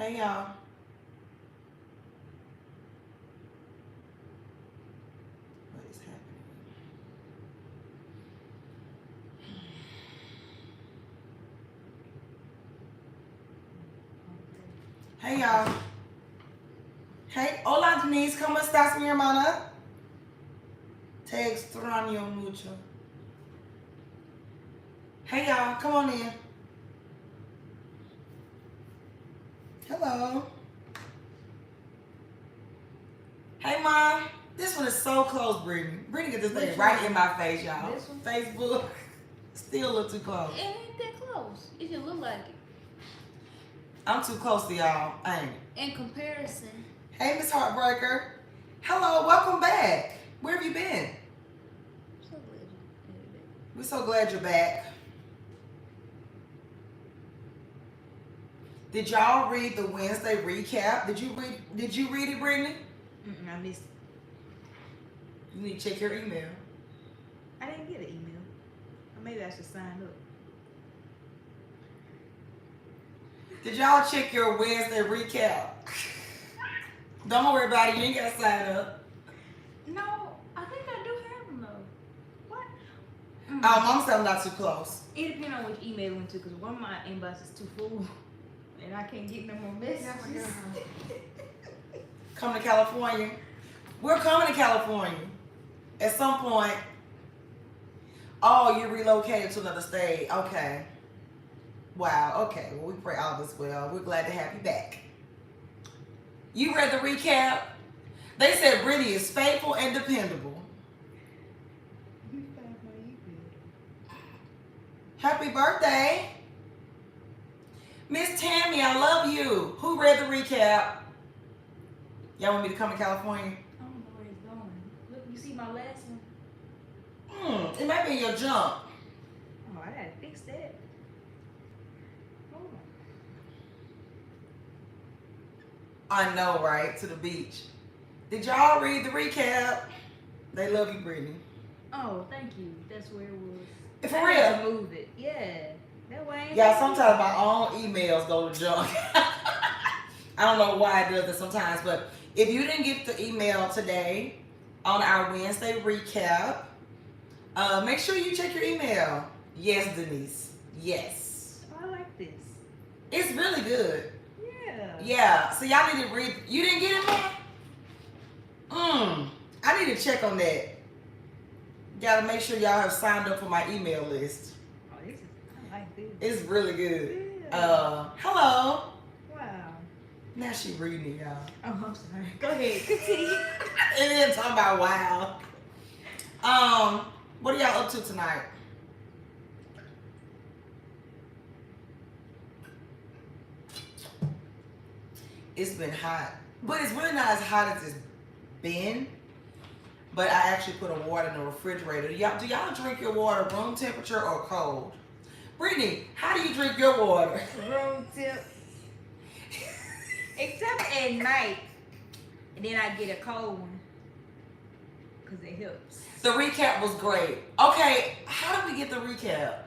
Hey y'all. What is happening? Hey y'all. Hey, hola Denise, ¿cómo estás, mi hermana? Te extraño mucho. Hey y'all, come on in. Hello. Hey mom. This one is so close, Brittany. Brittany get this thing right in my face, y'all. This one? Facebook. Still a little too close. It ain't that close. It just look like it. I'm too close to y'all, ain't it? In comparison. Hey, Miss Heartbreaker. Hello, welcome back. Where have you been? So glad you did it. We're so glad you're back. Did y'all read the Wednesday recap? Did you read it, Brittany? I missed it. You need to check your email. I didn't get an email. Or maybe I should sign up. Did y'all check your Wednesday recap? Don't worry about it. You ain't got to sign up. No, I think I do have them though. What? Oh, Mom said I'm not too close. It depends on which email it went to, because one of my inbox is too full. And I can't get no more messages. Come to California. We're coming to California. At some point. Oh, you relocated to another state. Okay. Wow. Okay. Well, we pray all is well. We're glad to have you back. You read the recap? They said Brittany is faithful and dependable. Happy birthday. Miss Tammy, I love you. Who read the recap? Y'all want me to come to California? I don't know where it's going. Look, you see my last one? It might be in your junk. Oh, I gotta fix that. Hold on. I know, right? To the beach. Did y'all read the recap? They love you, Brittany. Oh, thank you. That's where it was. For I real? had to move it. Yeah. That way. Yeah, sometimes my own emails go to junk. I don't know why it does that sometimes, but if you didn't get the email today on our Wednesday recap, make sure you check your email. Yes, Denise. Yes. Oh, I like this. It's really good. Yeah. Yeah. So y'all need to read. You didn't get it, man? I need to check on that. Gotta make sure y'all have signed up for my email list. Oh, this is. I like this. It's really good. Yeah. Hello. Wow. Now she reading it, y'all. Oh, I'm sorry. Go ahead. Continue. And then talking about wow. What are y'all up to tonight? It's been hot, but it's really not as hot as it's been. But I actually put a water in the refrigerator. Do y'all drink your water room temperature or cold? Brittany, how do you drink your water? Room tip. Except at night. And then I get a cold one. Because it helps. The recap was great. Okay, how did we get the recap?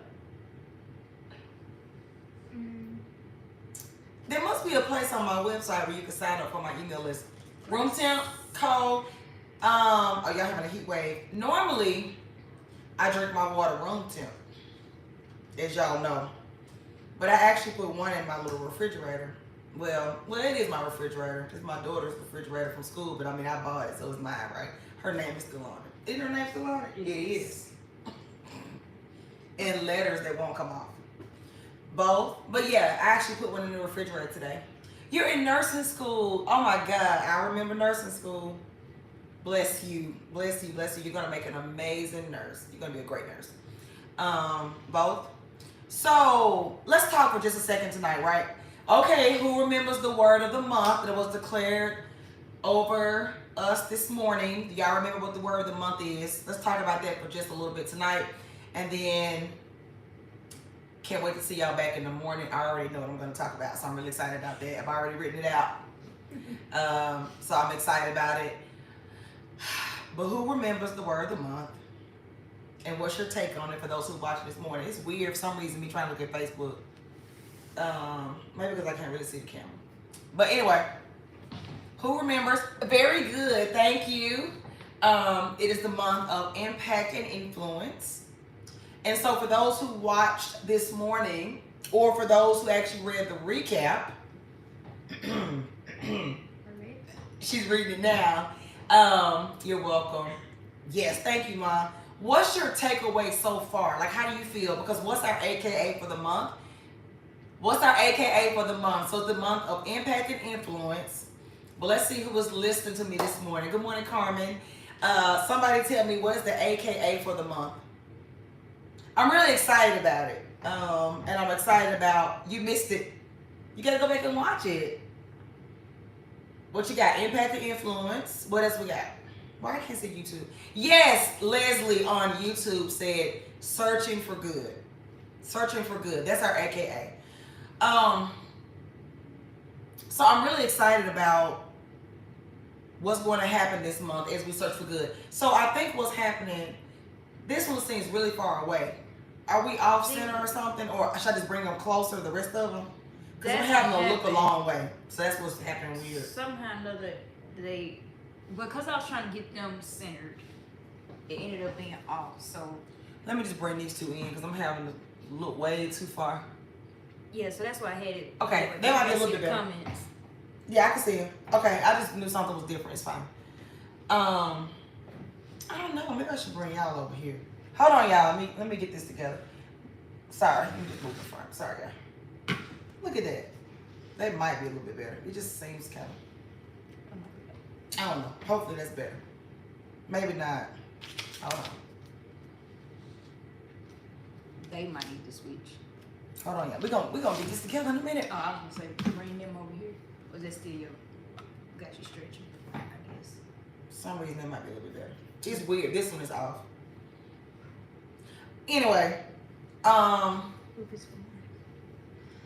There must be a place on my website where you can sign up for my email list. Room temp, cold. Oh, y'all having a heat wave. Normally, I drink my water room temp, as y'all know. But I actually put one in my little refrigerator. Well, it is my refrigerator. It's my daughter's refrigerator from school, but I mean, I bought it, so it's mine, right? Her name is still on it. Isn't her name still on it? It is. And letters that won't come off. Both. But yeah, I actually put one in the refrigerator today. You're in nursing school. Oh my God, I remember nursing school. Bless you. Bless you. Bless you. You're going to make an amazing nurse. You're going to be a great nurse. Both. So let's talk for just a second tonight, right? Okay, who remembers the word of the month that was declared over us this morning? Do y'all remember what the word of the month is? Let's talk about that for just a little bit tonight. And then can't wait to see y'all back in the morning. I already know what I'm going to talk about, so I'm really excited about that. I've already written it out. So I'm excited about it. But who remembers the word of the month? And what's your take on it for those who watched this morning? It's weird for some reason me trying to look at Facebook. Maybe because I can't really see the camera. But anyway, who remembers? Very good. Thank you. It is the month of impact and influence. And so for those who watched this morning, or for those who actually read the recap, she's reading it now. You're welcome. Yes, thank you, Mom. What's your takeaway so far? Like, how do you feel? Because what's our AKA for the month? What's our AKA for the month? So it's the month of impact and influence. But let's see who was listening to me this morning. Good morning, Carmen. Somebody tell me what is the AKA for the month? I'm really excited about it. And I'm excited about, you missed it. You gotta go back and watch it. What you got? Impact and influence. What else we got? Why I can't see YouTube? Yes, Leslie on YouTube said, searching for good. Searching for good. That's our AKA. So I'm really excited about what's going to happen this month as we search for good. So I think what's happening, this one seems really far away. Are we off center or something? Or should I just bring them closer to the rest of them? Because I'm having them look a long way. So that's what's happening weird. Somehow or another, because I was trying to get them centered, it ended up being off. So let me just bring these two in because I'm having to look way too far. Yeah, so that's why I had it. Okay, they might be a little bit better. Comments. Yeah, I can see them. Okay, I just knew something was different. It's fine. I don't know. Maybe I should bring y'all over here. Hold on, y'all. Let me get this together. Sorry, let me just move the front. Sorry, y'all. Look at that. That might be a little bit better. It just seems kind of. I don't know. Hopefully that's better. Maybe not. Hold on. They might need to switch. Hold on, y'all. We gonna get this together in a minute. Oh, I was gonna say bring them over here. Or is that still your got you stretching? I guess. For some reason that might be a little bit better. It's weird. This one is off. Anyway,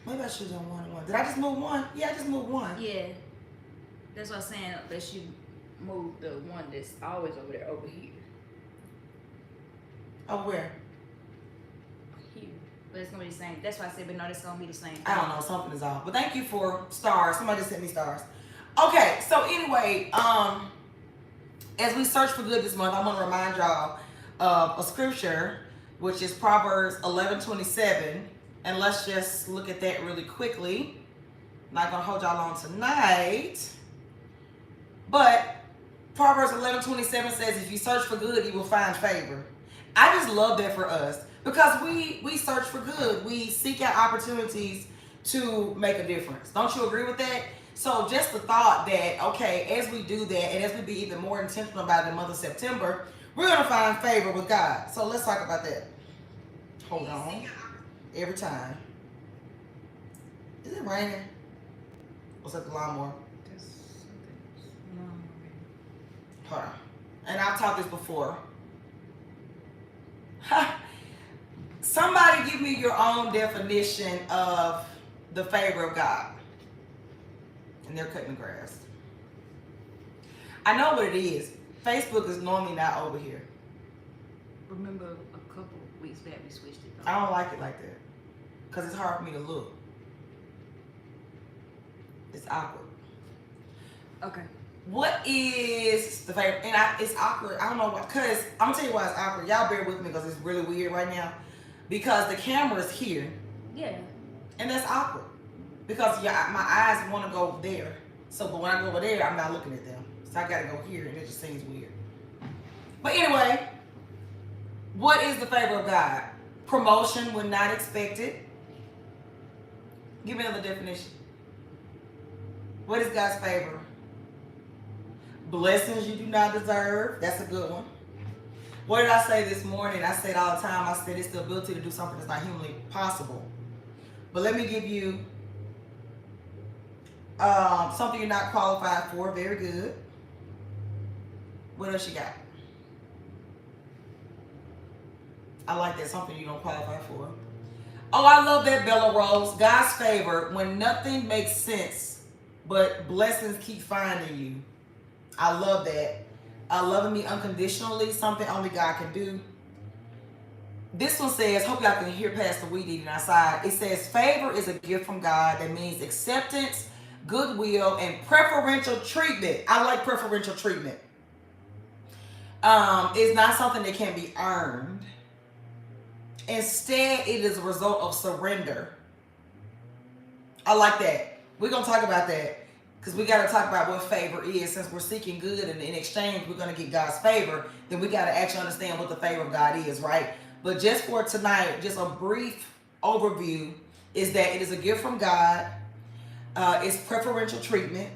maybe I should have done one and one. Did I just move one? Yeah, I just moved one. Yeah. That's what I'm saying. Unless you move the one that's always over there over here. Oh, where? Here. But it's gonna be the same. That's why I said, but no, it's gonna be the same thing. I don't know, something is off. But thank you for stars. Somebody just sent me stars. Okay, so anyway, as we search for good this month, I want to remind y'all of a scripture, which is Proverbs 11:27. And let's just look at that really quickly. Not gonna hold y'all on tonight. But Proverbs 11:27 says, if you search for good, you will find favor. I just love that for us. Because we search for good. We seek out opportunities to make a difference. Don't you agree with that? So just the thought that, okay, as we do that and as we be even more intentional about the month of September, we're going to find favor with God. So let's talk about that. Hold on. Every time. Is it raining? What's that, the lawnmower? Hold on. And I've taught this before. Somebody give me your own definition of the favor of God. And they're cutting the grass. I know what it is. Facebook is normally not over here. Remember a couple weeks back we switched it though. I don't like it like that. Because it's hard for me to look. It's awkward. Okay. What is the favor? And it's awkward. I don't know why. Because I'm going to tell you why it's awkward. Y'all bear with me because it's really weird right now. Because the camera's here. Yeah. And that's awkward. Because my eyes want to go there. So, but when I go over there, I'm not looking at them. So I got to go here, and it just seems weird. But anyway, what is the favor of God? Promotion when not expected. Give me another definition. What is God's favor? Blessings you do not deserve. That's a good one. What did I say this morning? I say it all the time. I said it's the ability to do something that's not humanly possible. But let me give you something you're not qualified for. Very good. What else you got? I like that. Something you don't qualify for. Oh, I love that, Bella Rose. God's favor when nothing makes sense, but blessings keep finding you. I love that. Loving me unconditionally, something only God can do. This one says, hope y'all can hear past the weed eating outside. It says, favor is a gift from God that means acceptance, goodwill, and preferential treatment. I like preferential treatment. It's not something that can be earned. Instead, it is a result of surrender. I like that. We're going to talk about that because we got to talk about what favor is. Since we're seeking good and in exchange we're going to get God's favor, then we got to actually understand what the favor of God is, right? But just for tonight, just a brief overview is that it is a gift from God. It's preferential treatment.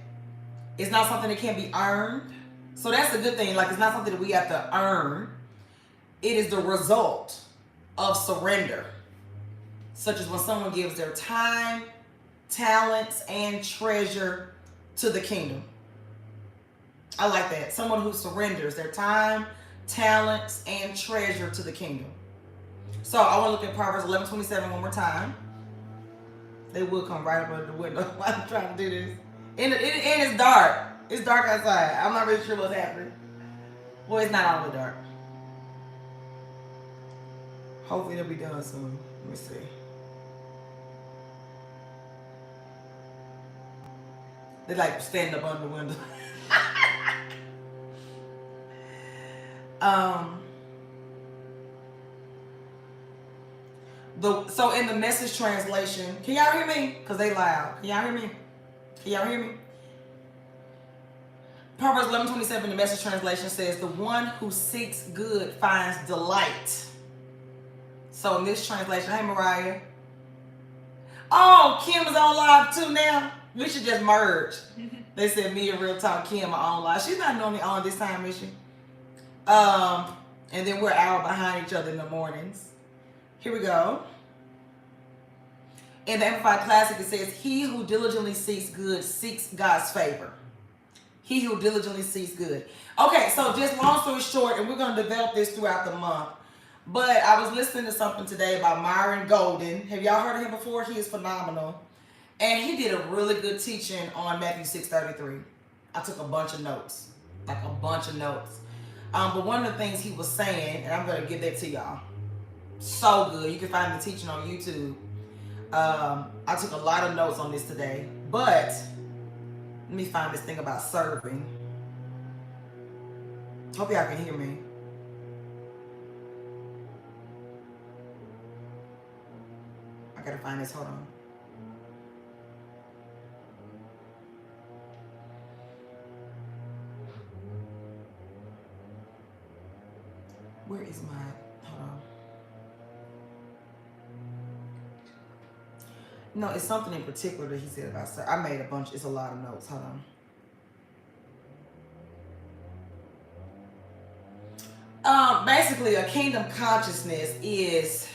It's not something that can be earned. So that's a good thing. Like, it's not something that we have to earn. It is the result of surrender, such as when someone gives their time, talents, and treasure to the kingdom. I like that. Someone who surrenders their time, talents, and treasure to the kingdom. So I want to look at Proverbs 11:27 one more time. They will come right up under the window while I'm trying to do this. And it's dark. It's dark outside. I'm not really sure what's happening. Well, it's not all the dark. Hopefully it'll be done soon. Let me see. They like stand up under the window. So in the Message translation, can y'all hear me? Because they loud. Can y'all hear me? Can y'all hear me? Proverbs 11:27, the Message translation says, "The one who seeks good finds delight." So in this translation, hey Mariah. Oh, Kim is on live too now. We should just merge. They said me and Real Talk Kim are on live. She's not normally on this time, is she? And then we're an hour behind each other in the mornings. Here we go. In the Amplified Classic, it says, "He who diligently seeks good seeks God's favor." He who diligently seeks good. Okay, so just long story short, and we're going to develop this throughout the month, but I was listening to something today about Myron Golden. Have y'all heard of him before? He is phenomenal. And he did a really good teaching on Matthew 6:33. I took a bunch of notes, like a bunch of notes. But one of the things he was saying, and I'm going to give that to y'all. So good. You can find the teaching on YouTube. I took a lot of notes on this today, but let me find this thing about serving. Hope y'all can hear me. I gotta find this. Hold on. Where is my, hold on. No, it's something in particular that he said about serving. I made a bunch, it's a lot of notes. Hold on. Basically, a kingdom consciousness is,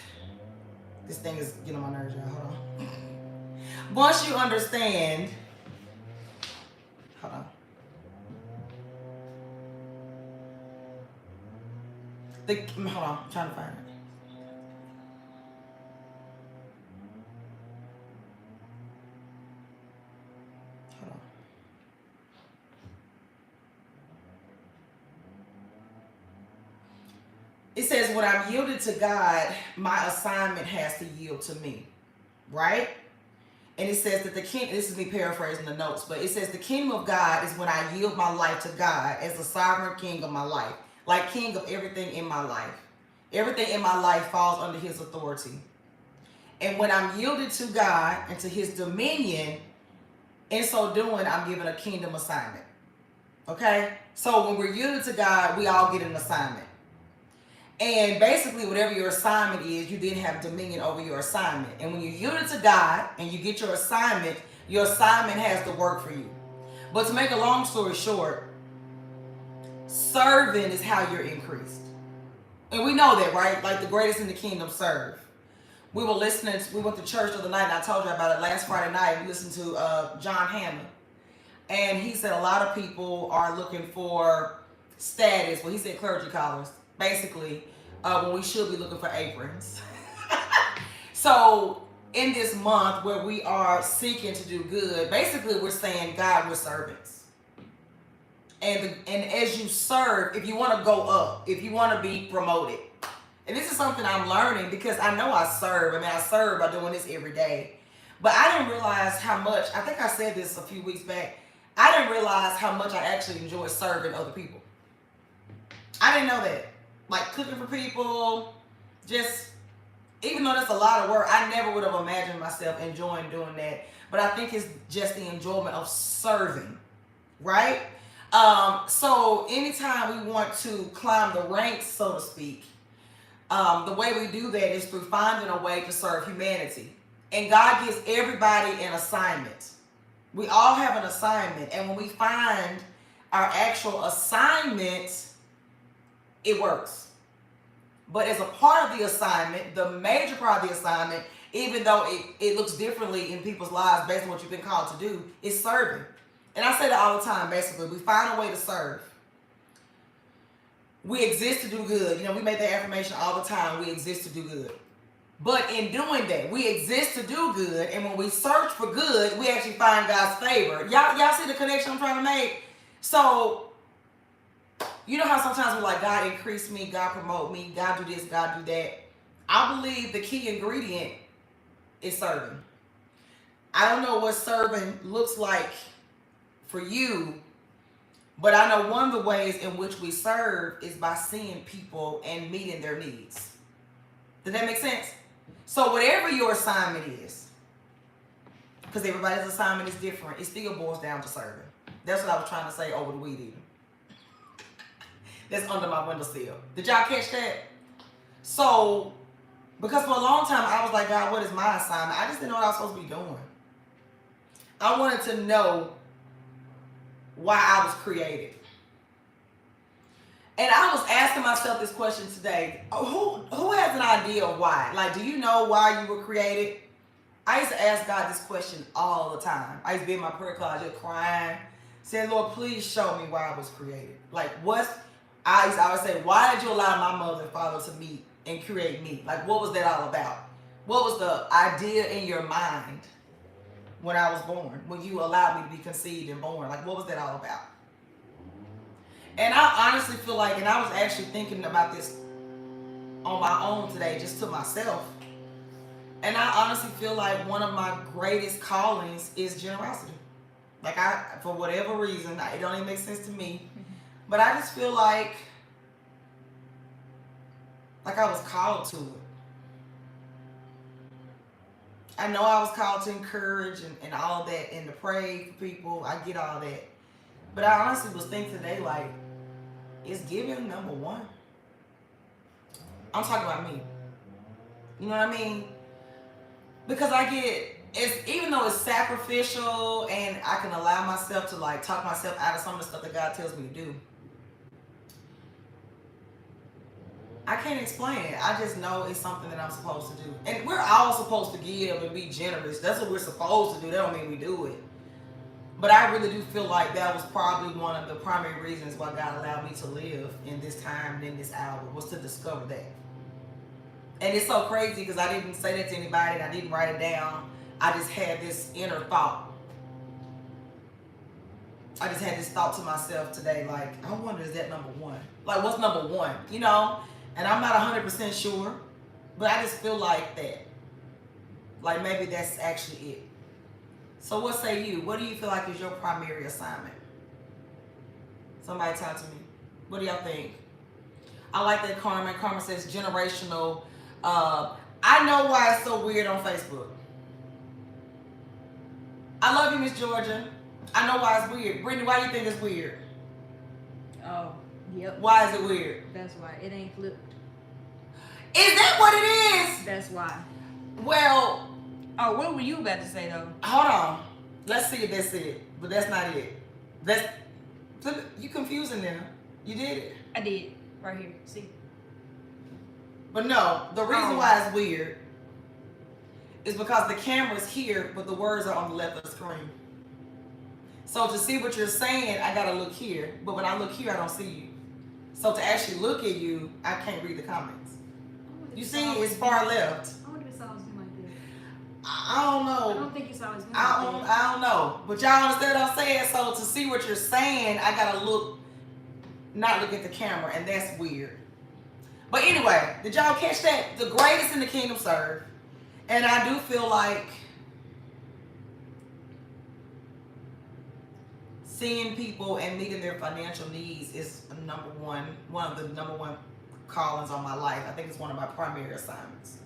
this thing is getting on my nerves, y'all. Hold on. Once you understand, hold on. Hold on, I'm trying to find it. Hold on. It says, when I'm yielded to God, my assignment has to yield to me, right? And it says that the king, this is me paraphrasing the notes, but it says the kingdom of God is when I yield my life to God as the sovereign king of my life, like king of everything in my life. Everything in my life falls under his authority. And when I'm yielded to God and to his dominion, in so doing, I'm given a kingdom assignment. Okay? So when we're yielded to God, we all get an assignment. And basically, whatever your assignment is, you then have dominion over your assignment. And when you yield it to God and you get your assignment has to work for you. But to make a long story short, serving is how you're increased. And we know that, right? Like the greatest in the kingdom serve. We went to church the other night, and I told you about it last Friday night. We listened to John Hammond. And he said a lot of people are looking for status. Well, he said clergy collars. Basically, when we should be looking for aprons. So in this month where we are seeking to do good, basically we're saying, God, we're servants. And as you serve, if you want to go up, if you want to be promoted, and this is something I'm learning because I know I serve. I mean, I serve by doing this every day. But I didn't realize how much, I think I said this a few weeks back, I didn't realize how much I actually enjoy serving other people. I didn't know that. Like cooking for people, just, even though that's a lot of work, I never would have imagined myself enjoying doing that. But I think it's just the enjoyment of serving, right? So anytime we want to climb the ranks, so to speak, the way we do that is through finding a way to serve humanity. And God gives everybody an assignment. We all have an assignment. And when we find our actual assignment, it works. But as a part of the assignment, the major part of the assignment, even though it looks differently in people's lives based on what you've been called to do, is serving. And I say that all the time, basically. We find a way to serve. We exist to do good. You know, we make that affirmation all the time. We exist to do good. But in doing that, we exist to do good. And when we search for good, we actually find God's favor. Y'all see the connection I'm trying to make? So, you know how sometimes we're like, God increase me, God promote me, God do this, God do that. I believe the key ingredient is serving. I don't know what serving looks like for you, but I know one of the ways in which we serve is by seeing people and meeting their needs. Does that make sense? So whatever your assignment is, because everybody's assignment is different, it still boils down to serving. That's what I was trying to say over the weed eating. That's under my windowsill. Did y'all catch that? So, because for a long time I was like, God, what is my assignment? I just didn't know what I was supposed to be doing. I wanted to know why I was created. And I was asking myself this question today. Who has an idea of why? Like, do you know why you were created? I used to ask God this question all the time. I used to be in my prayer closet crying, saying, Lord, please show me why I was created. Like, I used to always say, why did you allow my mother and father to meet and create me? Like, what was that all about? What was the idea in your mind when I was born, when you allowed me to be conceived and born? Like, what was that all about? And I honestly feel like, and I was actually thinking about this on my own today, just to myself. And I honestly feel like one of my greatest callings is generosity. Like, for whatever reason, it don't even make sense to me, but I just feel like I was called to it. I know I was called to encourage and all that, and to pray for people. I get all that. But I honestly was thinking today, like, is giving number one? I'm talking about me. You know what I mean? Because even though it's sacrificial and I can allow myself to like talk myself out of some of the stuff that God tells me to do, I can't explain it. I just know it's something that I'm supposed to do. And we're all supposed to give and be generous. That's what we're supposed to do. That don't mean we do it. But I really do feel like that was probably one of the primary reasons why God allowed me to live in this time and in this hour, was to discover that. And it's so crazy because I didn't say that to anybody and I didn't write it down. I just had this inner thought. I just had this thought to myself today, like, I wonder, is that number one? Like, what's number one? You know? And I'm not 100% sure, but I just feel like that. Like, maybe that's actually it. So what say you? What do you feel like is your primary assignment? Somebody talk to me. What do y'all think? I like that Carmen. Carmen says generational. I know why it's so weird on Facebook. I love you, Miss Georgia. I know why it's weird. Brittany, why do you think it's weird? Oh, yep. Why is it weird? That's why. It ain't flipped. Is that what it is? That's why. Well. Oh, what were you about to say, though? Hold on. Let's see if that's it. But that's not it. You confusing them. You did it. I did. Right here. See? But no, the reason why it's weird is because the camera's here, but the words are on the left of the screen. So to see what you're saying, I gotta look here. But when I look here, I don't see you. So to actually look at you, I can't read the comments. You see, it's far left. I wonder if it's always been like this. I don't know. I don't think it's always been like this. I don't know. But y'all understand what I'm saying? So to see what you're saying, I gotta not look at the camera, and that's weird. But anyway, did y'all catch that? The greatest in the kingdom serve. And I do feel like seeing people and meeting their financial needs is one of the number one callings on my life. I think it's one of my primary assignments.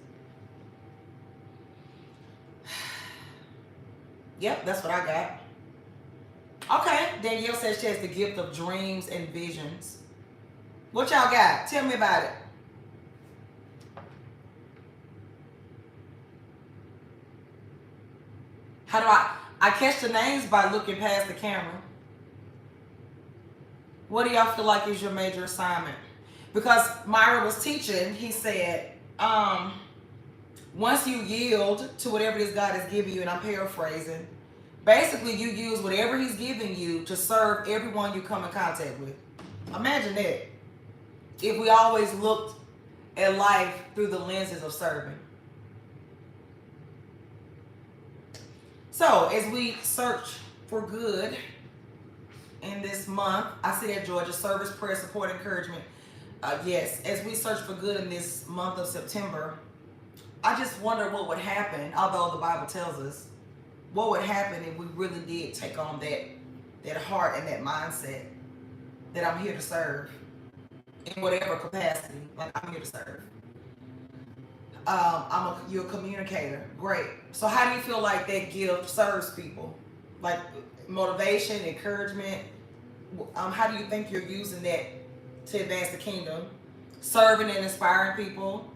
Yep, that's what I got. Okay, Danielle says she has the gift of dreams and visions. What y'all got? Tell me about it. How do I catch the names by looking past the camera? What do y'all feel like is your major assignment? Because Myra was teaching, he said, once you yield to whatever it is God has given you, and I'm paraphrasing, basically you use whatever he's giving you to serve everyone you come in contact with. Imagine that. If we always looked at life through the lenses of serving. So, as we search for good in this month, I see that, Georgia, service, prayer, support, encouragement. Yes, as we search for good in this month of September, I just wonder what would happen, although the Bible tells us, what would happen if we really did take on that heart and that mindset that I'm here to serve in whatever capacity. Like, I'm here to serve. You're a communicator. Great. So how do you feel like that gift serves people? Like motivation, encouragement. How do you think you're using that to advance the kingdom? Serving and inspiring people.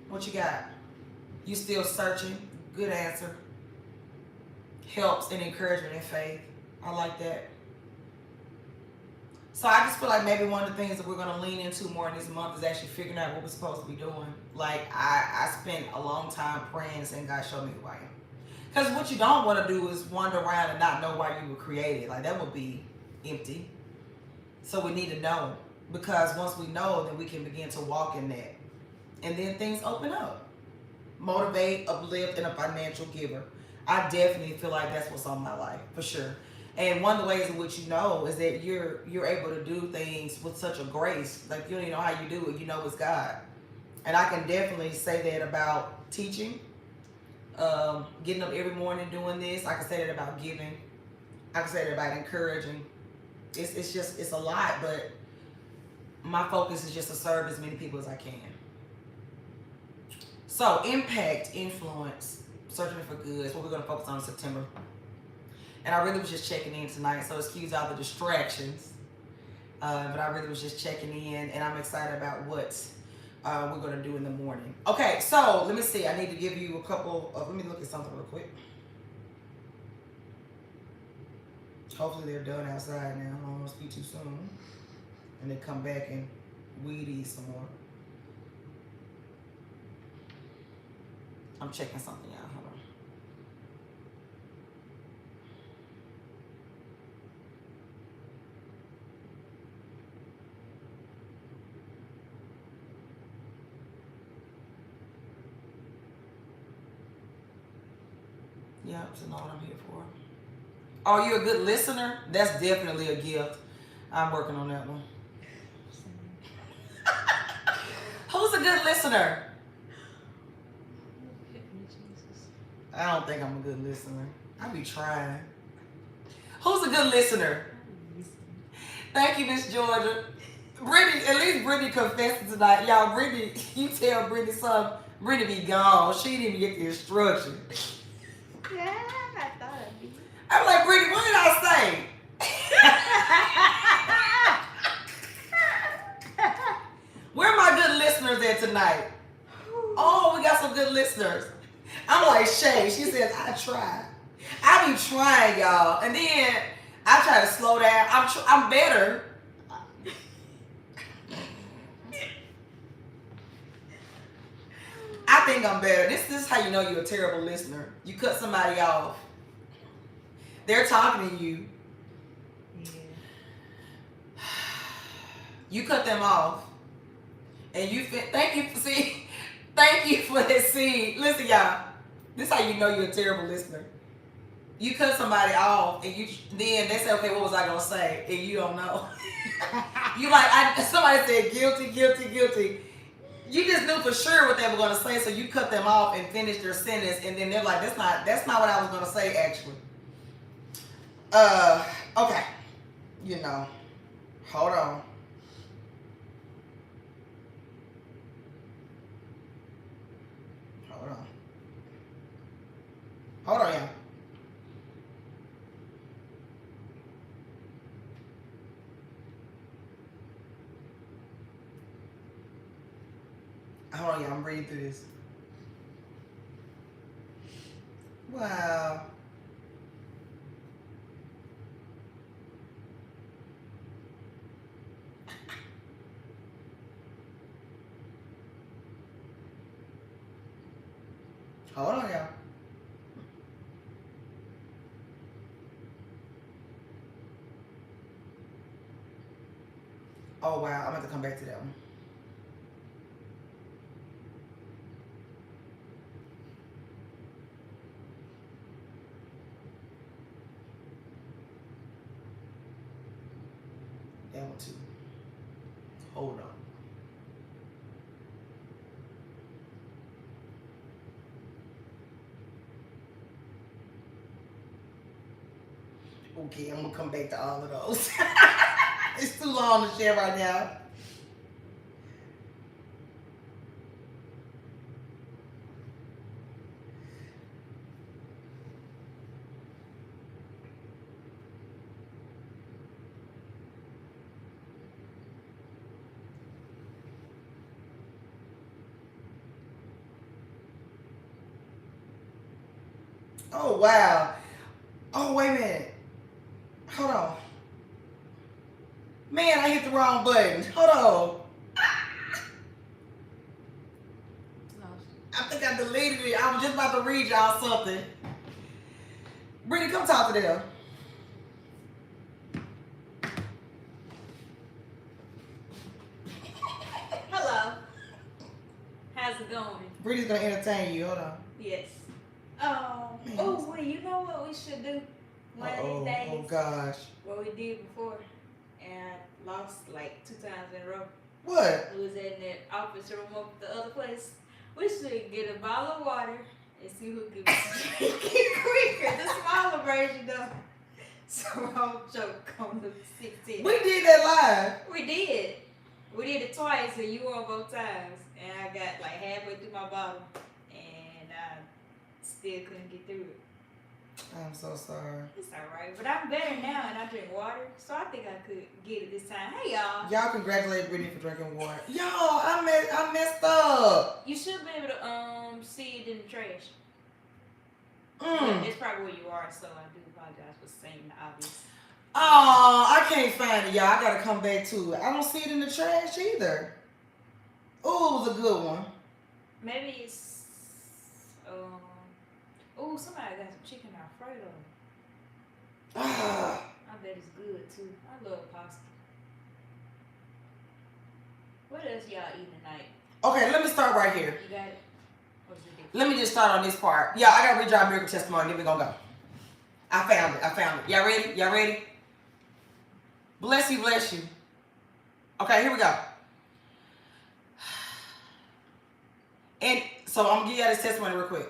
What you got? You still searching? Good answer. Helps and encouragement and faith. I like that. So I just feel like maybe one of the things that we're going to lean into more in this month is actually figuring out what we're supposed to be doing. Like, I spent a long time praying and saying, God, show me who I am. Because what you don't want to do is wander around and not know why you were created. Like, that would be empty. So we need to know. Because once we know, then we can begin to walk in that. And then things open up. Motivate, uplift, and a financial giver. I definitely feel like that's what's on my life, for sure. And one of the ways in which you know is that you're able to do things with such a grace. Like, you don't even know how you do it. You know it's God. And I can definitely say that about teaching. Getting up every morning doing this. I can say that about giving. I can say that about encouraging. It's a lot, but my focus is just to serve as many people as I can. So, impact, influence, searching for good is what we're going to focus on in September. And I really was just checking in tonight, so excuse all the distractions. But I really was just checking in, and I'm excited about what we're going to do in the morning. Okay, so let me see. I need to give you a couple of, let me look at something real quick. Hopefully they're done outside now. I don't want to speak too soon. And they come back and weed eat some more. I'm checking something out. Hold on. Yeah, so know what I'm here for. Are you a good listener? That's definitely a gift. I'm working on that one. Who's a good listener? I don't think I'm a good listener. I be trying. Who's a good listener? Thank you, Miss Georgia. Brittany, at least Brittany confessed tonight. Y'all, Brittany, you tell Brittany something. Brittany be gone. She didn't even get the instruction. Yeah, I thought I'd be. I'm like, Brittany, what did I say? Where are my good listeners at tonight? Oh, we got some good listeners. I'm like Shay. She says, I try. I be trying, y'all. And then I try to slow down. I'm better. I think I'm better. This is how you know you're a terrible listener. You cut somebody off. They're talking to you. Yeah. You cut them off. And you thank you for that seed. Listen, y'all. This is how you know you're a terrible listener. You cut somebody off, and then they say, okay, what was I gonna say? And you don't know. You like, somebody said guilty, guilty, guilty. You just knew for sure what they were gonna say, so you cut them off and finished their sentence, and then they're like, that's not what I was gonna say actually. Okay. You know, hold on. Hold on. Hold on, y'all. Hold on, y'all. I'm reading through this. Wow. Hold on, y'all. Oh, wow. I'm going to come back to that one. That one, too. Hold on. Okay, I'm going to come back to all of those. It's too long to share right now. Oh, wow. Oh, wait a minute. Hold on. Man, I hit the wrong button. Hold on. I think I deleted it. I was just about to read y'all something. Brittany, come talk to them. Hello. How's it going? Brittany's going to entertain you. Hold on. Yes. Oh, well, you know what we should do one of these days? Oh, gosh. What we did before and lost like 2 times in a row. What? We was in the office room of the other place. We should get a bottle of water and see who can drink it quicker. The smaller version though. So I'll joke on the 16. We did that live. We did. We did it twice and you won both times. And I got like halfway through my bottle and I still couldn't get through it. I'm so sorry. It's alright, but I'm better now and I drink water, so I think I could get it this time. Hey y'all. Y'all congratulate Brittany for drinking water. Y'all, I messed up. You should be able to see it in the trash. Mm. It's probably where you are, so I do apologize for saying the obvious. Oh, I can't find it, y'all. I gotta come back to it. I don't see it in the trash either. Oh, it was a good one. Maybe it's oh, somebody got some chicken Alfredo. Ah. I bet it's good too. I love pasta. What else y'all eating tonight? Okay, let me start right here. You got it? What's it? Let me just start on this part. Yeah, I gotta read y'all a miracle testimony, then we're gonna go. I found it. Y'all ready? Y'all ready? Bless you, bless you. Okay, here we go. And so I'm gonna give y'all this testimony real quick.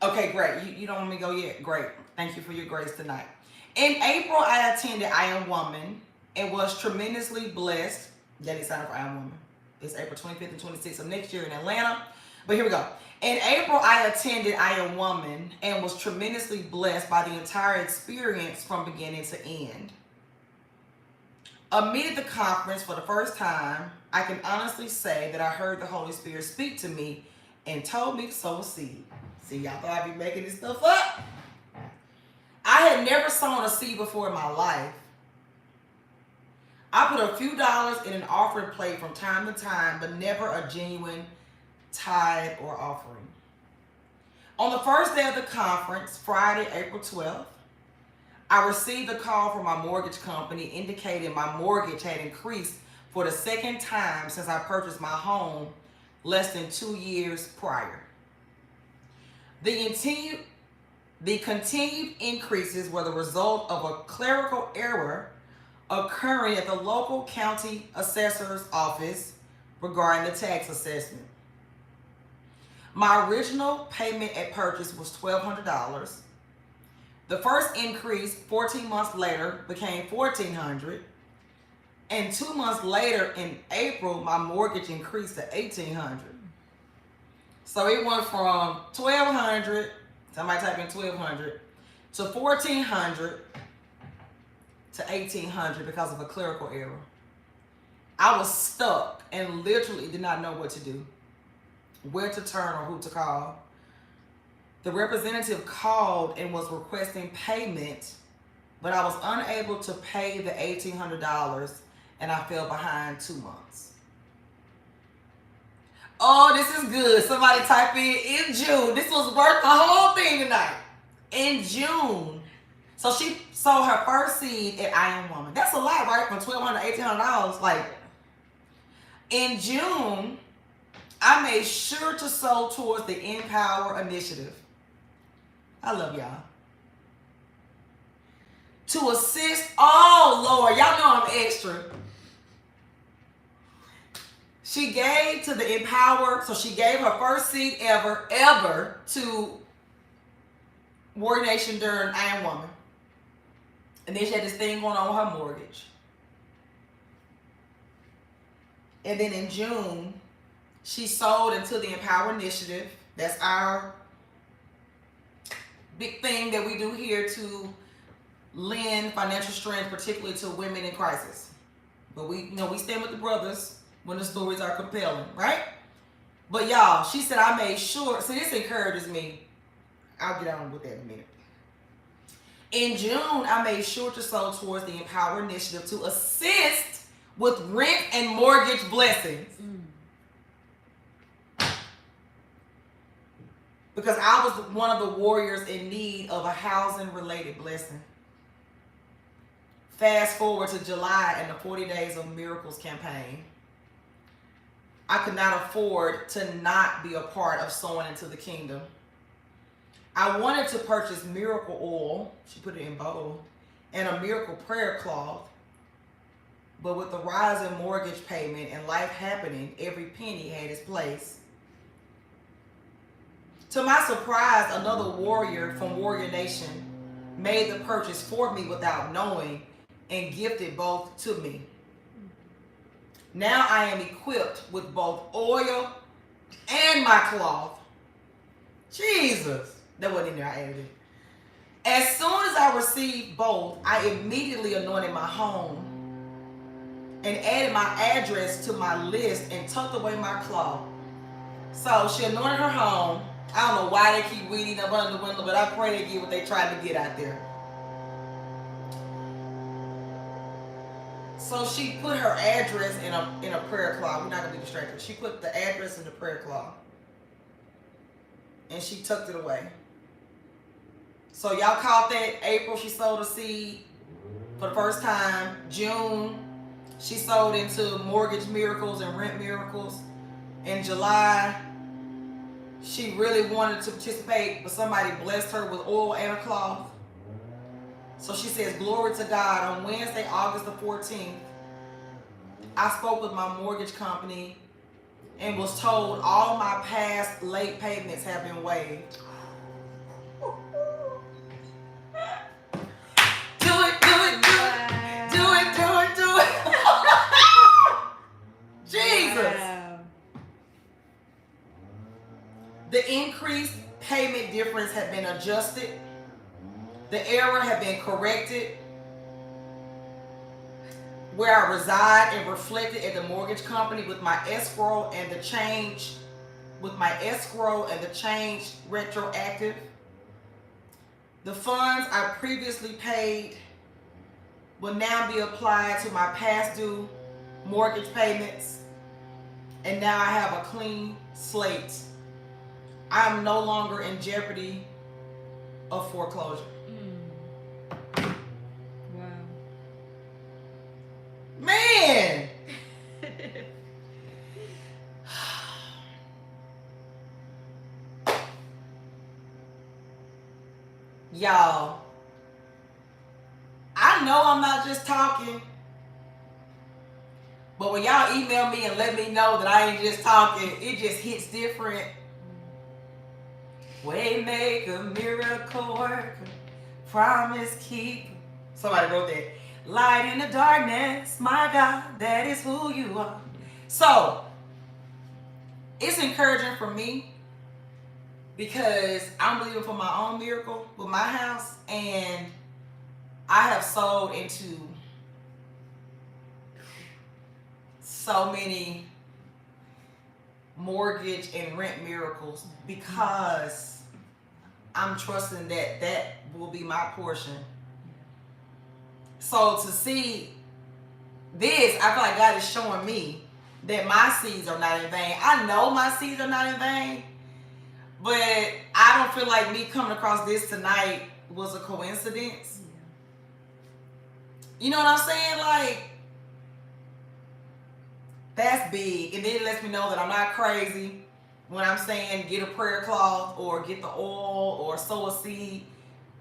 Okay, great. You don't want me to go yet? Great. Thank you for your grace tonight. In April, I attended I Am Woman and was tremendously blessed. That is signed for I Am Woman. It's April 25th and 26th of next year in Atlanta. But here we go. In April, I attended I Am Woman and was tremendously blessed by the entire experience from beginning to end. Amid the conference for the first time, I can honestly say that I heard the Holy Spirit speak to me and told me to sow a seed. See, y'all thought I'd be making this stuff up? I had never sown a seed before in my life. I put a few dollars in an offering plate from time to time, but never a genuine tithe or offering. On the first day of the conference, Friday, April 12th, I received a call from my mortgage company indicating my mortgage had increased for the second time since I purchased my home less than 2 years prior. The continued increases were the result of a clerical error occurring at the local county assessor's office regarding the tax assessment. My original payment at purchase was $1,200, The first increase 14 months later became $1,400. And 2 months later in April, my mortgage increased to $1,800. So it went from $1,200, somebody type in $1,200, to $1,400 to $1,800 because of a clerical error. I was stuck and literally did not know what to do, where to turn or who to call. The representative called and was requesting payment, but I was unable to pay the $1,800 and I fell behind 2 months. Oh, this is good. Somebody type in June. This was worth the whole thing tonight. In June. So she sold her first seed at I Am Woman. That's a lot, right? From $1,200 to $1,800. Like, in June, I made sure to sow towards the Empower Initiative. I love y'all. To assist, oh Lord, y'all know I'm extra. She gave to the Empower, so she gave her first seed ever to Warrior Nation during I Am Woman. And then she had this thing going on with her mortgage. And then in June, she sold into the Empower Initiative. That's our big thing that we do here to lend financial strength, particularly to women in crisis. But we stand with the brothers when the stories are compelling, right? But y'all, she said I made sure, so this encourages me. I'll get on with that in a minute. In June, I made sure to sow towards the Empower Initiative to assist with rent and mortgage blessings. Because I was one of the warriors in need of a housing-related blessing. Fast forward to July and the 40 Days of Miracles campaign. I could not afford to not be a part of sowing into the kingdom. I wanted to purchase miracle oil, she put it in bold, and a miracle prayer cloth. But with the rise in mortgage payment and life happening, every penny had its place. To my surprise, another warrior from Warrior Nation made the purchase for me without knowing and gifted both to me. Now I am equipped with both oil and my cloth. Jesus. That wasn't in there, I added it. As soon as I received both, I immediately anointed my home and added my address to my list and tucked away my cloth. So she anointed her home. I don't know why they keep weeding up under the window, but I pray they get what they tried to get out there. So she put her address in a prayer cloth. We're not going to be distracted. She put the address in the prayer cloth. And she tucked it away. So y'all caught that. April, she sowed a seed for the first time. June, she sowed into mortgage miracles and rent miracles. In July, she really wanted to participate, but somebody blessed her with oil and a cloth. So she says, glory to God. On Wednesday, August the 14th, I spoke with my mortgage company and was told all my past late payments have been waived. Do it. Jesus. Wow. The increased payment difference had been adjusted. The error had been corrected. Where I reside and reflected at the mortgage company with my escrow and the change retroactive. The funds I previously paid will now be applied to my past due mortgage payments, and now I have a clean slate. I am no longer in jeopardy of foreclosure. Wow. Man! Y'all, I know I'm not just talking, but when y'all email me and let me know that I ain't just talking, it just hits different. Waymaker, miracle worker, promise keep. Somebody wrote that. Light in the darkness, my God, that is who you are. So, it's encouraging for me because I'm believing for my own miracle with my house, and I have sold into so many mortgage and rent miracles because I'm trusting that that will be my portion. So to see this, I feel like God is showing me that my seeds are not in vain. I know my seeds are not in vain, but I don't feel like me coming across this tonight was a coincidence. You know what I'm saying? Like, that's big. And then it lets me know that I'm not crazy when I'm saying get a prayer cloth or get the oil or sow a seed.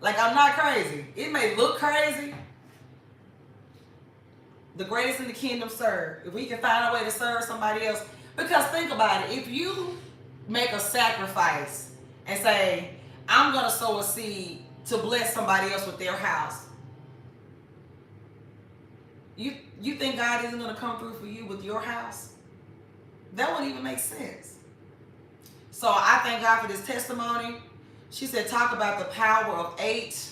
Like, I'm not crazy. It may look crazy. The greatest in the kingdom serve. If we can find a way to serve somebody else. Because think about it. If you make a sacrifice and say, I'm going to sow a seed to bless somebody else with their house. You think God isn't going to come through for you with your house? That wouldn't even make sense. So I thank God for this testimony. She said, talk about the power of 8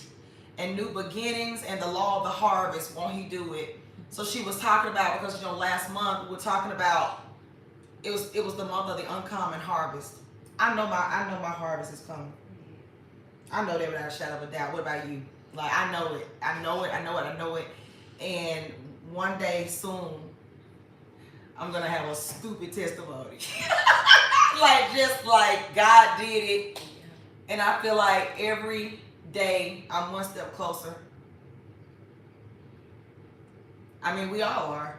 and new beginnings and the law of the harvest. Won't he do it? So she was talking about, because last month we were talking about, it was the month of the uncommon harvest. I know my harvest is coming. I know that without a shadow of a doubt. What about you? Like, I know it. And one day soon, I'm gonna have a stupid testimony. just like God did it. And I feel like every day I'm one step closer. I mean, we all are.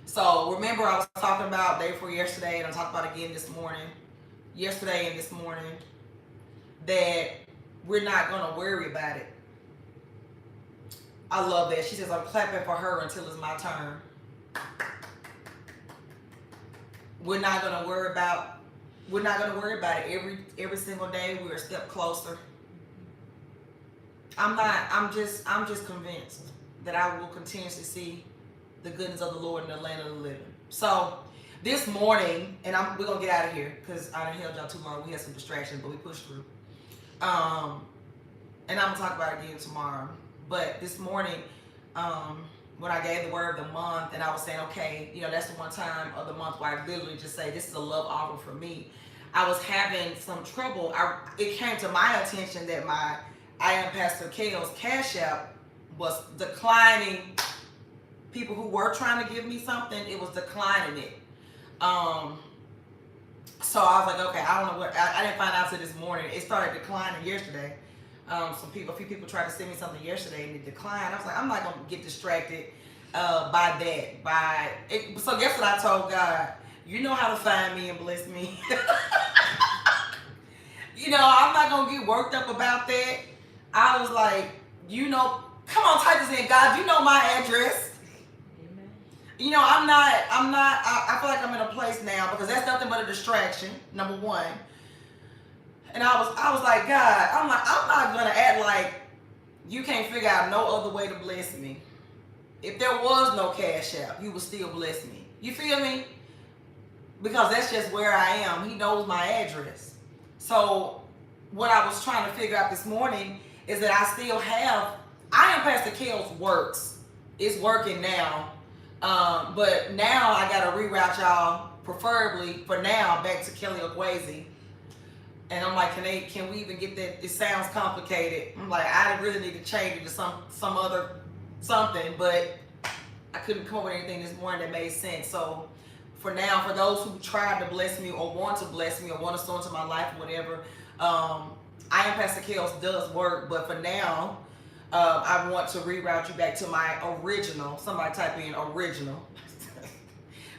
So remember, I was talking about day before yesterday, and I'm talking about again this morning, yesterday and this morning, that we're not going to worry about it. I love that. She says, I'm clapping for her until it's my turn. We're not going to worry about it. Every single day we're a step closer. I'm just convinced that I will continuously see the goodness of the Lord in the land of the living. So this morning, and we're gonna get out of here because I done held y'all too long. We had some distractions, but we pushed through. And I'm gonna talk about it again tomorrow. But this morning, when I gave the word of the month, and I was saying, okay, that's the one time of the month where I literally just say this is a love offering for me. I was having some trouble. It came to my attention that my I Am Pastor Kale's Cash App was declining. People who were trying to give me something, it was declining it. So I was like, okay, I don't know what. I didn't find out till this morning. It started declining yesterday. A few people tried to send me something yesterday and it declined. I was like, I'm not gonna get distracted by that. So guess what I told God? You know how to find me and bless me. I'm not gonna get worked up about that. I was like, come on, type this in, God. You know my address. Amen. I feel like I'm in a place now because that's nothing but a distraction, number one. And I was like, God, I'm not gonna act like you can't figure out no other way to bless me. If there was no Cash App, you would still bless me. You feel me? Because that's just where I am. He knows my address. So what I was trying to figure out this morning is that I still have, I Am Pastor Kale's works. It's working now. But now I got to reroute y'all, preferably for now, back to Kelly Okwezi. And I'm like, can we even get that? It sounds complicated. I'm like, I really need to change it to some other something, but I couldn't come up with anything this morning that made sense. So for now, for those who tried to bless me or want to bless me or want to sow into my life or whatever, I Am Pastor Kale's does work, but for now, I want to reroute you back to my original. Somebody type in original.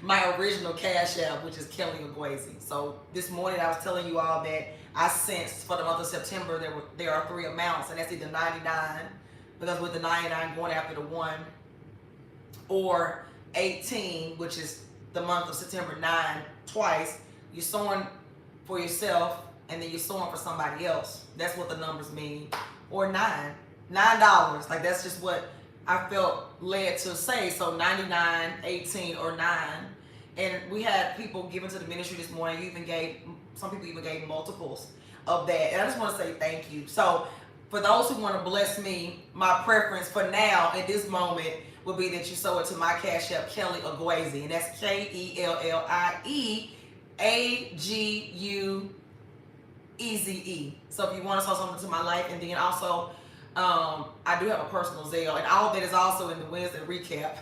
My original Cash App, which is Kelly Okwezi. So this morning I was telling you all that I sensed for the month of September there are 3 amounts, and that's either 99, because with the 99 going after the 1, or 18, which is the month of September 9 twice. You're sowing for yourself and then you're sewing for somebody else. That's what the numbers mean. Or $9. Like that's just what I felt led to say. So 99, 18, or 9. And we had people giving to the ministry this morning. Some people even gave multiples of that. And I just want to say thank you. So for those who want to bless me, my preference for now at this moment would be that you sow it to my Cash App, Kelly Aguaze. And that's KELLIEAGUEZE. So if you want to sow something to my life, and then also I do have a personal Zelle, and all of that is also in the Wednesday recap.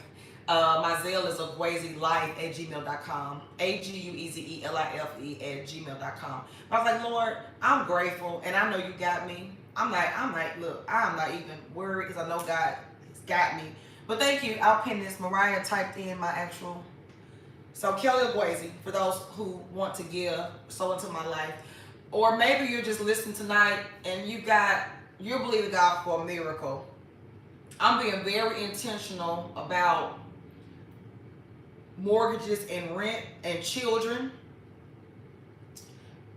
My Zelle is aguezelife@gmail.com. AGUEZELIFE@gmail.com. But I was like, Lord, I'm grateful, and I know you got me. I'm like, look, I'm not even worried because I know God has got me. But thank you. I'll pin this. Mariah typed in my actual. So Kelly Aguaze, for those who want to give, sow into my life. Or maybe you're just listening tonight and you're believing God for a miracle. I'm being very intentional about mortgages and rent and children.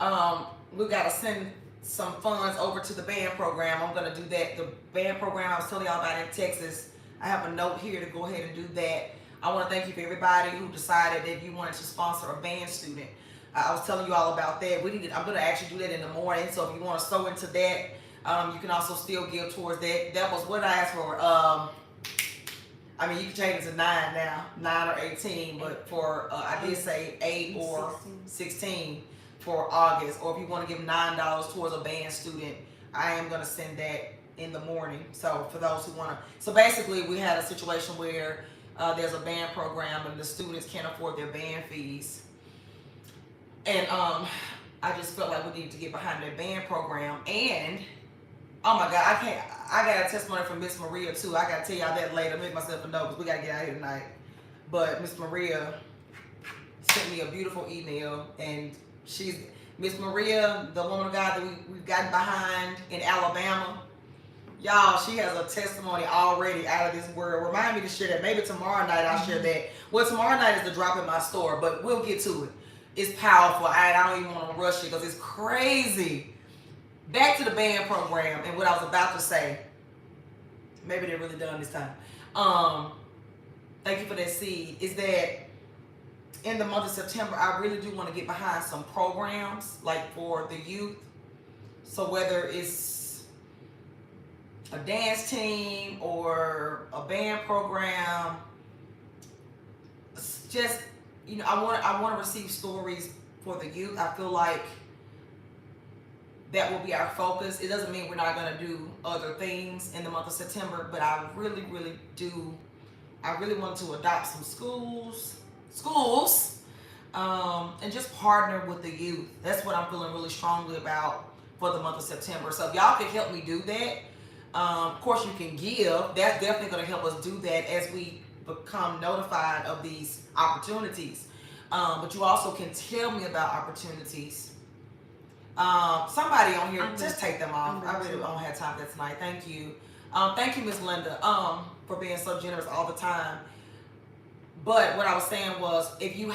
We got to send some funds over to the band program. I'm going to do that. The band program I was telling y'all about in Texas, I have a note here to go ahead and do that. I want to thank you for everybody who decided that you wanted to sponsor a band student. I was telling you all about that. I'm going to actually do that in the morning. So if you want to sow into that, you can also still give towards that. That was what I asked for. You can change it to 9 now, 9 or 18, but for I did say 8 or 16 for August. Or if you want to give $9 towards a band student, I am going to send that in the morning. So for those who want to, so basically we had a situation where there's a band program and the students can't afford their band fees, and I just felt like we needed to get behind that band program. And oh my God, I got a testimony from Miss Maria too. I got to tell y'all that later. Make myself a note because we got to get out here tonight. But Miss Maria sent me a beautiful email, and she's Miss Maria, the woman of God that we've gotten behind in Alabama. Y'all, she has a testimony already out of this word. Remind me to share that. Maybe tomorrow night I'll share that. Well, tomorrow night is the drop in my store, but we'll get to it. It's powerful. I don't even want to rush it because it's crazy. Back to the band program and what I was about to say. Maybe they're really done this time. Thank you for that seed. Is that in the month of September, I really do want to get behind some programs like for the youth. So whether it's a dance team or a band program, just, I want to receive stories for the youth. I feel like that will be our focus. It doesn't mean we're not going to do other things in the month of September, but I really, really do. I really want to adopt some schools, and just partner with the youth. That's what I'm feeling really strongly about for the month of September. So if y'all can help me do that, of course you can give. That's definitely going to help us do that as we become notified of these opportunities. But you also can tell me about opportunities. Somebody on here, just take them off. I really don't have time for that tonight. Thank you. Thank you, Miss Linda, for being so generous all the time. But what I was saying was, if you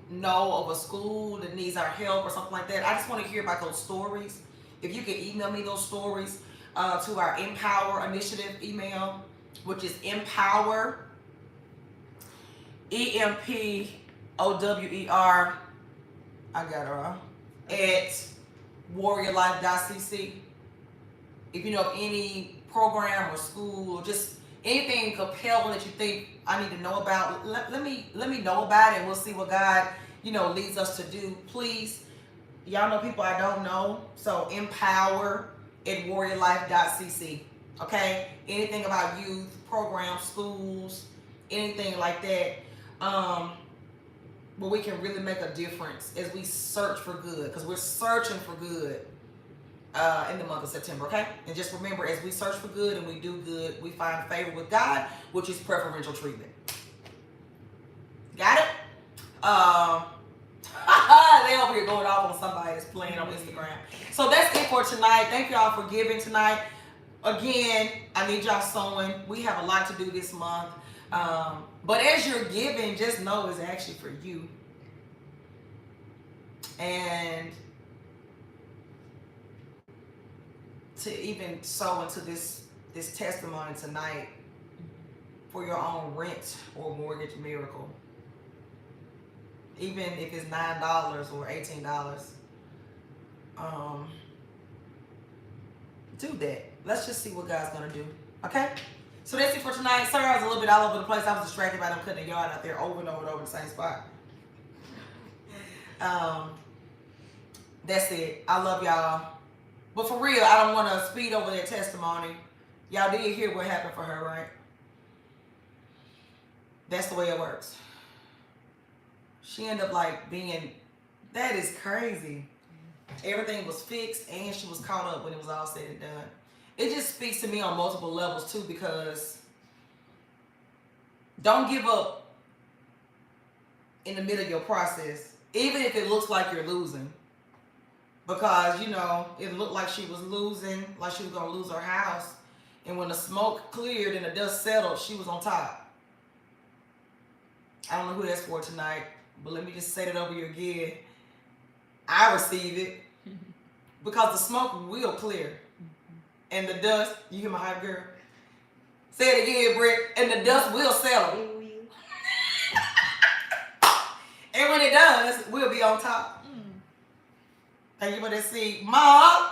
know of a school that needs our help or something like that, I just want to hear about those stories. If you can email me those stories to our Empower Initiative email, which is Empower, EMPOWER, I got her, at warriorlife.cc. If you know of any program or school or just anything compelling that you think I need to know about, let me know about it, and we'll see what God, leads us to do. Please, y'all know people I don't know, so empower at warriorlife.cc. Okay? Anything about youth, programs, schools, anything like that, where we can really make a difference as we search for good, because we're searching for good in the month of September, okay? And just remember, as we search for good and we do good, we find favor with God, which is preferential treatment. Got it? They over here going off on somebody that's playing on Instagram. So that's it for tonight. Thank y'all for giving tonight. Again, I need y'all sewing. We have a lot to do this month. But as you're giving, just know it's actually for you. And to even sow into this testimony tonight for your own rent or mortgage miracle. Even if it's $9 or $18. Do that. Let's just see what God's gonna do. Okay? So that's it for tonight. Sorry I was a little bit all over the place. I was distracted by them cutting the yard out there over and over and over the same spot. That's it. I love y'all. But for real, I don't want to speed over their testimony. Y'all did hear what happened for her, right? That's the way it works. She ended up like being, that is crazy. Everything was fixed and she was caught up when it was all said and done. It just speaks to me on multiple levels too, because don't give up in the middle of your process, even if it looks like you're losing. Because, you know, it looked like she was losing, like she was going to lose her house. And when the smoke cleared and the dust settled, she was on top. I don't know who that's for tonight, but let me just say that over you again. I receive it because the smoke will clear. And the dust, you hear my hype girl? Say it again, Britt. And the dust will settle. And when it does, we'll be on top. Thank you for that seed. Mom!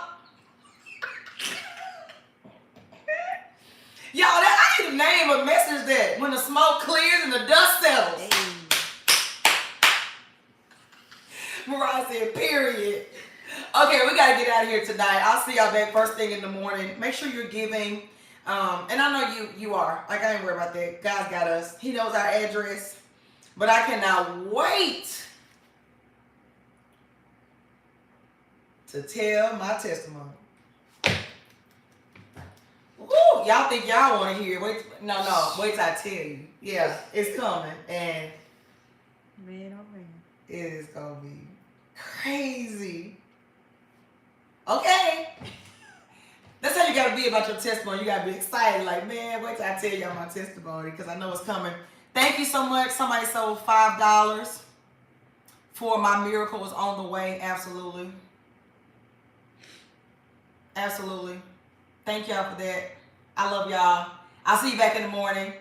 Y'all, I need to name a message that when the smoke clears and the dust settles. Mariah said, period. Okay, we got to get out of here tonight. I'll see y'all back first thing in the morning. Make sure you're giving. And I know you are. Like, I ain't worried about that. God's got us. He knows our address. But I cannot wait to tell my testimony. Woo! Y'all think y'all want to hear it. Wait till I tell you. Yeah, it's coming. And Man, oh man. it is going to be crazy. Okay. That's how you got to be about your testimony. You got to be excited. Like, man, wait till I tell y'all my testimony because I know it's coming. Thank you so much. Somebody sold $5 for my miracle was on the way. Absolutely. Absolutely. Thank y'all for that. I love y'all. I'll see you back in the morning.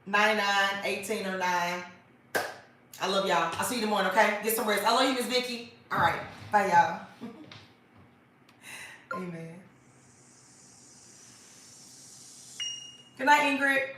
99, 18, or 9. I love y'all. I'll see you in the morning, okay? Get some rest. I love you, Miss Vicky. All right. Bye, y'all. Amen. Good night, Ingrid.